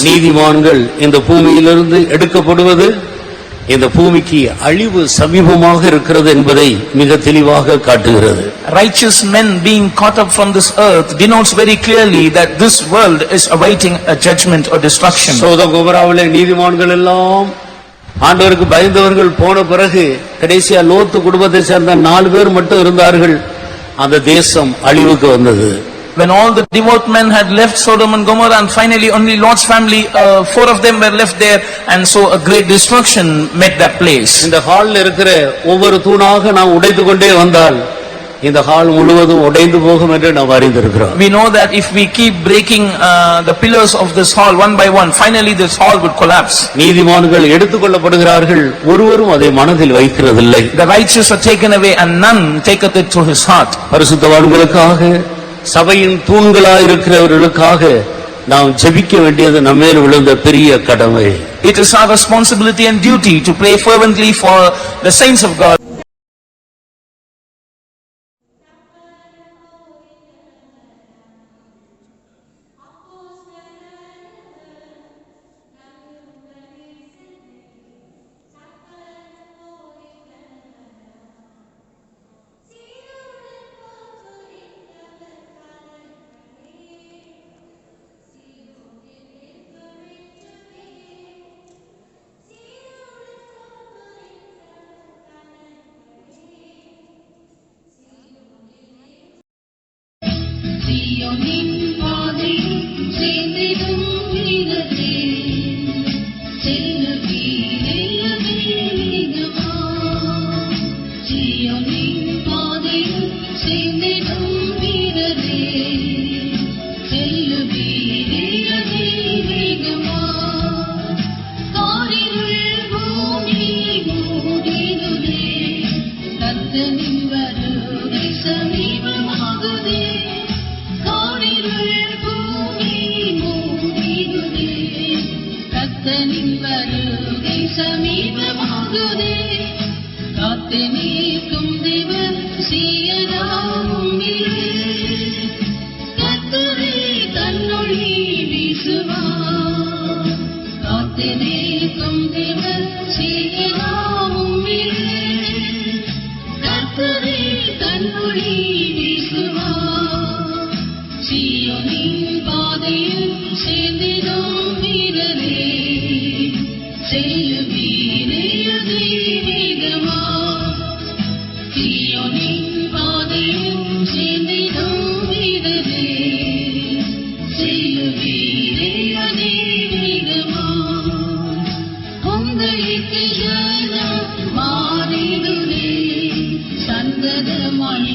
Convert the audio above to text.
நீதிமான்கள் இந்த பூமியிலிருந்து எடுக்கப்படுவது இந்த பூமிக்கு அழிவு சமீபமாக இருக்கிறது என்பதை மிக தெளிவாக காட்டுகிறது. Righteous men being caught up from this earth denotes very clearly that this world is awaiting a judgment or destruction. Sodom கொமோராவிலே நீதிமான்கள் எல்லாம் ஆண்டவருக்கு பயந்தவர்கள் போன பிறகு கடைசியா லோத்து குடும்பத்தை சேர்ந்த 4 பேர் மட்டும் இருந்தார்கள். அந்த தேசம் அழிவுக்கு வந்தது. When all the devout men had left Sodom and Gomorrah, and finally only Lot's family, 4 of them were left there, and so a great destruction met that place. இந்த ஹால்ல இருக்கிற ஒவ்வொரு தூணாக நாம் உடைத்து கொண்டே வந்தால் இந்த ஹால் முழுவதும் உடைந்து போகும் என்று நாம் அறிந்திருக்கிறோம். We know that if we keep breaking the pillars of this hall one by one, finally this hall would collapse. நீதிமான்கள் எடுத்துக்கொள்ளப்படுகிறார்கள், ஒருவரும் அதை மனதில் வைக்கிறதில்லை. The righteous are taken away and none taketh it to his heart. பரிசுத்தவான்களுக்காக, சபையின் தூண்களாய் இருக்கிறவர்களுக்காக நாம் ஜெபிக்க வேண்டியது நம்மேல் விழுந்த பெரிய கடமை. It is our responsibility and duty to pray fervently for the saints of God. சந்ததமாய்